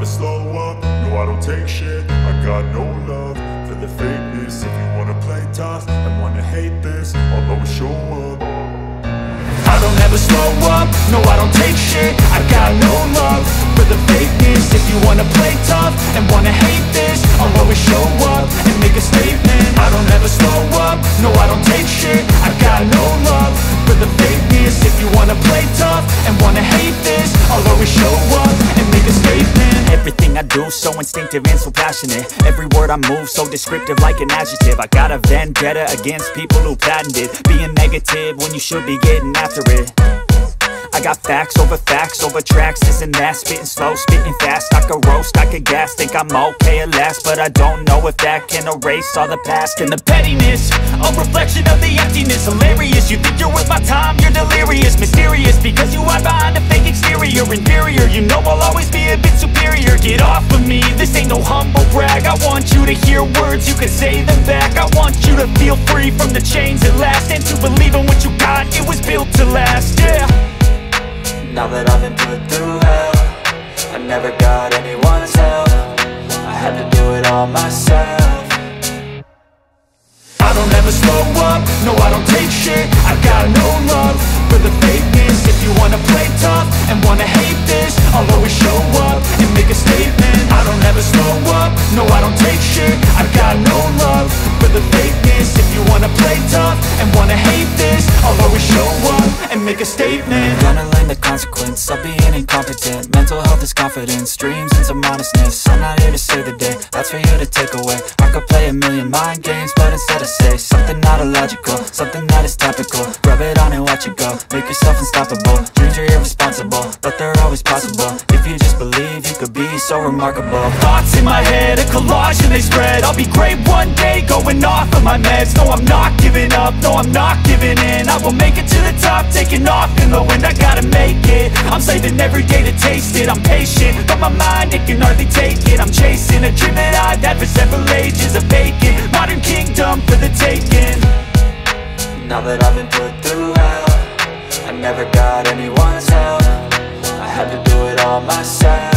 never slow up, no I don't take shit. I got no love for the fakeness. If you wanna play tough and wanna hate this, I'll always show up. I don't ever slow up, no I don't take shit. I got no love for the fakeness. If you wanna play tough and wanna hate this, I'll always show up and make a statement. I don't ever slow up, no I don't take shit. I got no love for the fakeness. If you wanna play tough and wanna hate this, I'll always show up and make a statement. Everything I do so instinctive and so passionate. Every word I move so descriptive like an adjective. I got a vendetta against people who patented being negative when you should be getting after it. I got facts over tracks, this and that. Spitting slow, spitting fast. I could roast, I could gas. Think I'm okay at last, but I don't know if that can erase all the past. And the pettiness, a reflection of the emptiness. Hilarious, you think you're worth my time, you're delirious. Mysterious, because you hide behind a fake exterior. Inferior, you know I'll always be a bit superior. Get off of me, this ain't no humble brag. I want you to hear words, you can say them back. I want you to feel free from the chains at last, and to believe in what you got, it was built to last, yeah. Now that I've been put through hell, I never got anyone's help. I had to do it all myself. I don't ever slow up, no I don't take shit. I got no love for the fakeness. If you wanna play tough and wanna hate this, I'll always show up and make a statement. I don't ever slow up, no I don't take shit. I got no love for the fakeness. If you wanna play tough and wanna hate this, I'll always show up and make a statement. Gonna learn the consequence of being incompetent. Mental health is confidence, dreams and some honestness. I'm not here to save the day, that's for you to take away. I could play a million mind games, but instead I say something not illogical, something that is topical. Rub it on and watch it go, make yourself unstoppable. Dreams are irresponsible, but they're always possible. If you just believe, you could be so remarkable. Thoughts in my head, a collage and they spread. I'll be great one day, going off of my meds. No, I'm not giving up, no, I'm not giving in. I will make it to the top, taking off in the wind. I gotta make it, I'm saving every day to taste it. I'm patient, but my mind, it can hardly take it. I'm chasing a dream that I've had for several ages. A vacant, modern kingdom for the taking. Now that I've been put through hell, I never got anyone's help. I had to do it all myself.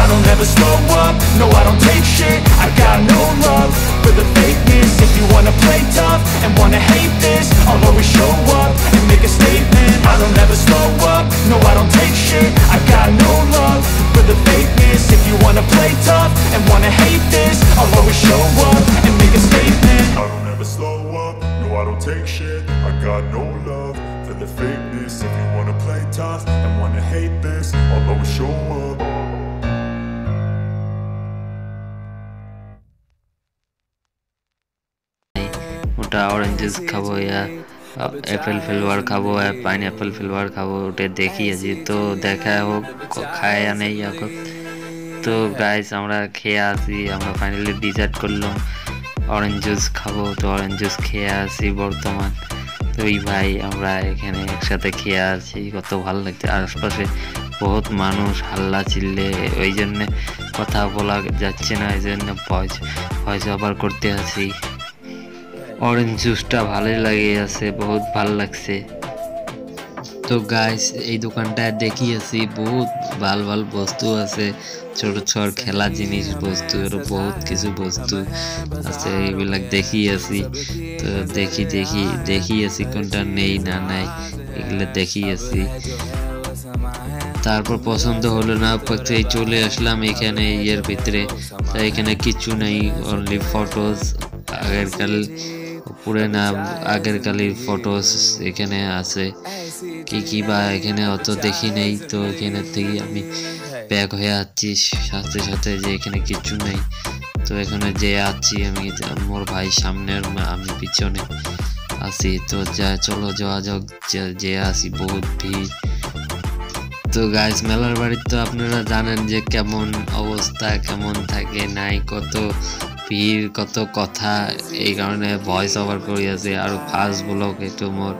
I don't ever slow up, no I don't take shit. I got no love for the fakeness. If you wanna play tough and wanna hate this, I'll always show up and make a statement. I don't ever slow up, no I don't take shit. I got no love for the fakeness. If you wanna play tough and wanna hate this, I'll always show up and make a statement. I don't ever slow up, no I don't take shit. I got no love for the fakeness. If you wanna play tough and wanna hate this, I'll always show up. ওটা orange juice খাবো, ইয়া Apple flavour খাবো, pineapple flavour খাবো, ওটা দেখিয়েছি। তো দেখা হোক খায় নেই এখন। তো গাইস আমরা খেয়ে আসি, আমরা ফাইনালি ডিসাইড করলাম অরেঞ্জ জুস খাবো। তো অরেঞ্জ জুস খেয়ে আসি বর্তমান। তো এই ভাই আমরা এখানে একসাথে খেয়ে আসি, কত ভালো লাগছে। আশপাশে বহুত মানুষ, হাল্লা চিল্লে, ওই জন্যে কথা বলা যাচ্ছে না, এই জন্য ভয়েস ওভার করতে আসি। অরেঞ্জ জুসটা ভালোই লাগে আছে, বহুত ভালো লাগছে। তো গাইস এই দোকানটা দেখিয়েছি, বহুত ভালো ভালো বস্তু আছে, ছোট ছোট খেলা জিনিস বস্তু, বহুত কিছু বস্তু আছে, এইবিলাক দেখিয়েছি। তো দেখিয়েছি কোনটা নেই না নাই, এগুলো দেখিয়েছি। তারপর পছন্দ হলো না, চলে আসলাম এখানে ইয়ের ভিতরে। তো এখানে কিছু নেই, অনলি ফটোস, আগের কালের ফটোস এখানে আছে। কি বা এখানে অত দেখি নেই। তো এখানে থেকে আমি ব্যাক হয়ে যাচ্ছি সাথে সাথে, যে এখানে কিছু নেই। তো এখানে যে আছি আমি, মোর ভাই সামনের, আমি পিছনে আছি। তো চলো যাওয়া যাক, যে আসি, বহুত ভিড়। তো গাইস মেলার বাড়ি তো আপনারা জানেন যে কেমন অবস্থা, কেমন থাকে নাই, কত ভিড়, কত কথা। এই কারণে ভয়েস ওভার করি আছে, আর ফার্স্ট ব্লগ একটু মোর,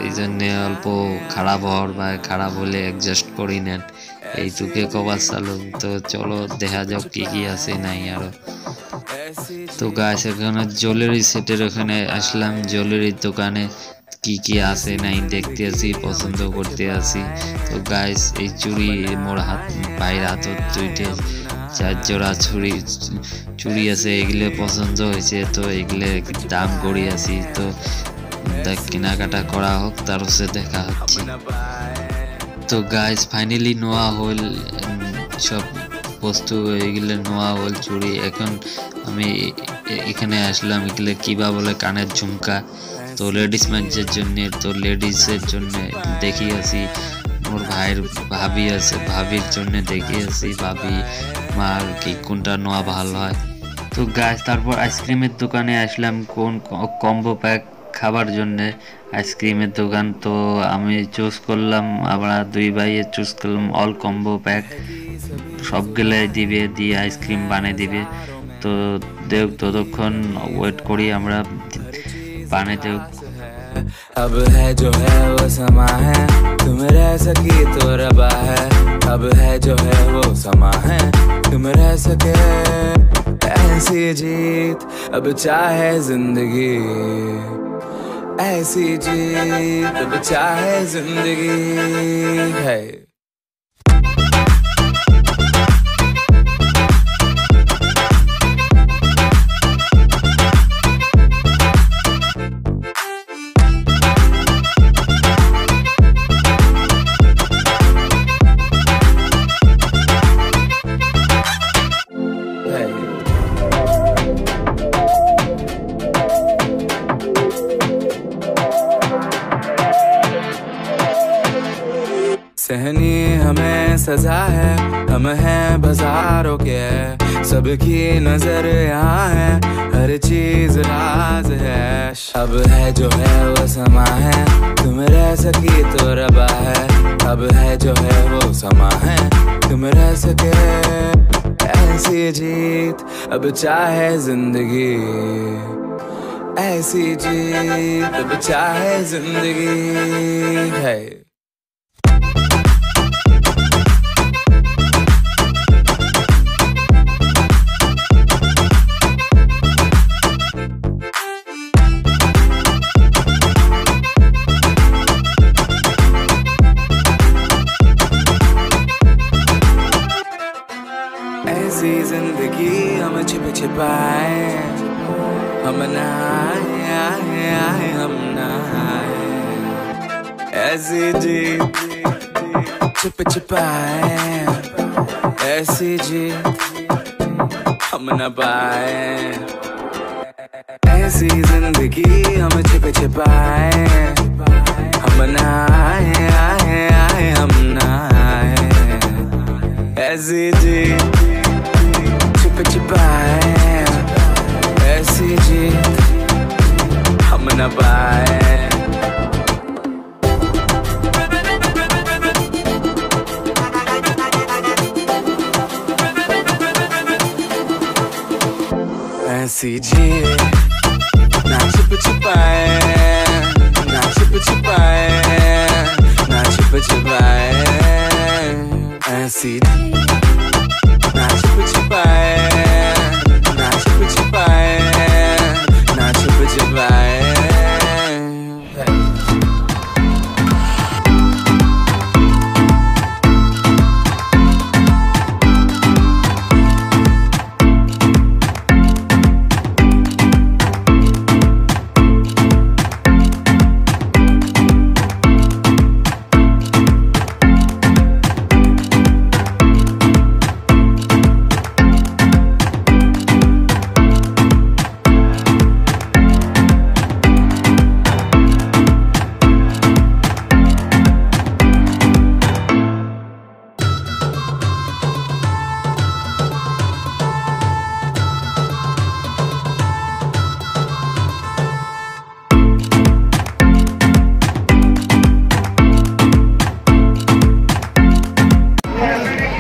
এই জন্যে অল্প খারাপ হওয়ার বা খারাপ হলে অ্যাডজাস্ট করি নেন, এইটুকে কবার চালু। তো চলো দেখা যাক কি আছে নাই আরো। তো গাইস এখানে জুয়েলারি সেটের ওখানে আসলাম, জুয়েলারির দোকানে। কি আছে নাই দেখতে আসি, পছন্দ করতে আসি। তো গাইস এই চুড়ি মোর ভাইয়ের হাতত 2-4 জোড়া চুড়ি আছে, এগুলো পছন্দ হয়েছে। তো এগুলো দাম করি আছি। তো কেনাকাটা করা হোক, তার হচ্ছে দেখা হচ্ছে। তো গাইস ফাইনালি নোয়া হল সব বস্তু, এগুলো নোয়া হল চুড়ি। এখন আমি এখানে আসলাম, এগুলো কিবা বলে কানের ঝুমকা। তো লেডিস ম্যাচের জন্য, তো লেডিসের জন্য দেখি আছি। মোর ভাইয়ের ভাবি আছে, ভাবির জন্য দেখি আছি, ভাবি মার কি কোনটা নোয়া ভালো হয়। তো গাইস তারপর আইসক্রিমের দোকানে আসলাম, কোন কম্বো প্যাক খাবার জন্য আইসক্রিমের দোকান। তো আমি চুজ করলাম, আমরা 2 ভাইয়ে চুজ করলাম অল কম্বো প্যাক। সবগুলো দিবে, দিয়ে আইসক্রিম বানিয়ে দিবে। তো দেখ ততক্ষণ ওয়েট করি আমরা, বানিয়ে দেখ। अब है जो है वो समा है, तुम रह सकी तो रबा है। अब है जो है वो समा है, तुम रह सके ऐसी जीत। अब चाहे जिंदगी ऐसी जीत, अब चाहे जिंदगी है। सहनी हमें सजा है, हम हैं बाजारों के, सबकी नजर यहाँ है, हर चीज राज है। अब है जो है वो समा है, तुम रह सकी तो रबा है। अब है जो है वो समा है, तुम रह सके ऐसी जीत। अब चाहे जिंदगी ऐसी जीत, अब चाहे जिंदगी है। ऐसी जिंदगी हम छिप छिपाए, हम नहाए हम नहाए। ऐसी जी छिप छिपाए, ऐसी जी हम न पाए। ऐसी जिंदगी हम छिप छिपाए, हम नहाए हम नहाए। ऐसी जी छिप छिपाए, ऐसी जीत हम न पाए। ऐसी जीत ना छिप छिपाए, ना छिप छिपाए, ना छिप छिपाए। ऐसी ना छिप छिपाए, ना छिप छिपाए, ना छिप छिपाए।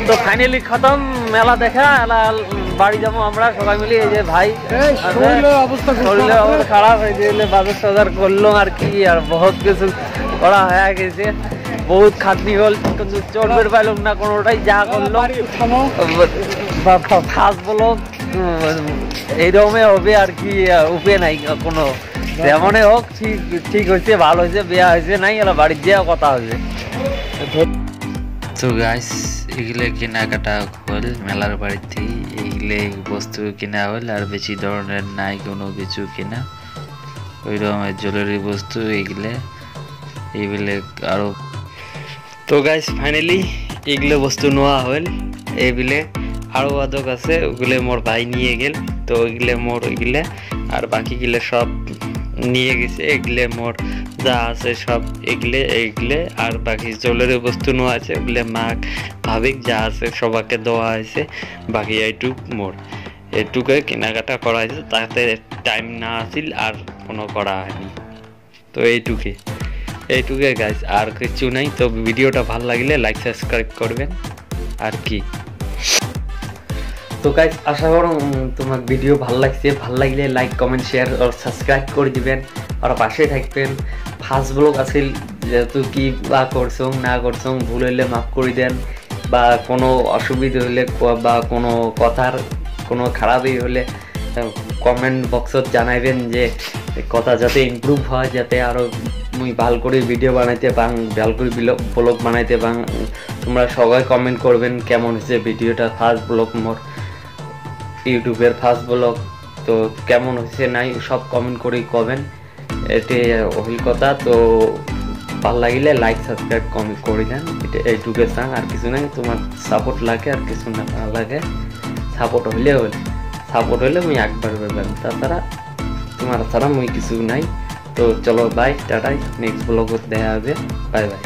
তো ফাইনালি খতম মেলা দেখা, বাড়ি যাবো আমরা সবাই মিলে। এই যে ভাই শরীরের অবস্থা খারাপ হয়ে গেলে বাজার টাজার করলো আর কি, আর বহুত কিছু করা হয়ে গেছে, বহুত খাটনি হল, কিন্তু চলবে পাইলাম না কোনোটাই। যা করলো ফার্স্ট বলো এইরকমই হবে আর কি, উপায় নাই কোনো। যেমনে হোক ঠিক হয়েছে, ভালো হয়েছে, বিয়া হয়েছে নাই এলা বাড়ির যেও কথা হয়েছে। তো গাইস এগুলো কেনাকাটা হল মেলার বাড়িতে, এইগুলো বস্তু কেনা হল, আর বেশি ধরনের নাই কোনো কিছু কেনা, ওই রকমের জুয়েলারি বস্তু এইগুলো আরো। তো গাইস ফাইনালি এগুলো বস্তু নেওয়া হল, এইগুলো আরো আদক আছে ওগুলো মোর ভাই নিয়ে গেল, তো ওইগুলো আর বাকিগুলো সব নিয়ে গেছে, এগুলো মোর যা আছে সব এইগুলো আর বাকি জুয়েলারি বস্তু নেওয়া আছে ওগুলো মাক ভাবিক যা আছে সবাইকে দেওয়া হয়েছে, বাকি এইটুক মোর এইটুকুই কেনাকাটা করা হয়েছে, তাতে টাইম না আসিল আর কোনো করা হয়নি। তো এইটুকুই গাইস, আর কিছু নাই। তো ভিডিওটা ভালো লাগলে লাইক সাবস্ক্রাইব করবেন আর কি। তো গাইস আশা করো তোমার ভিডিও ভালো লাগলে লাইক কমেন্ট শেয়ার আর সাবস্ক্রাইব করে দিবেন আর পাশে থাকবেন। ফার্স্ট ব্লগ আছিল যেহেতু কি বা করছো না করছো ভুল হইলে মাফ করে দেন, বা কোনো অসুবিধা হইলে বা কোনো কথার কোনো খারাপই হলে কমেন্ট বক্সত জানাইবেন, যে কথা যাতে ইমপ্রুভ হয়, যাতে আরও মুই ভাল করে ভিডিও বানাইতে পাং, ভাল করে ব্লগ বানাইতে পাং। তোমরা সবাই কমেন্ট করবেন কেমন হয়েছে ভিডিওটা, ফার্স্ট ব্লগ মোর ইউটিউবের ফার্স্ট ব্লগ, তো কেমন হয়েছে নাই সব কমেন্ট করেই কবেন, এটি ওই কথা। তো ভালো লাগিলে লাইক সাবস্ক্রাইব কমেন্ট করে দেন, এটা এইটুকু চাং, আর কিছু নাই। তোমার সাপোর্ট লাগে আর কিছু না লাগে, সাপোর্ট হইলে মুই একবার বলবেন, তাছাড়া তোমার ছাড়া মুই কিছু নাই। তো চলো বাই, টাটাই, নেক্সট ব্লগত দেখা হবে, বাই বাই।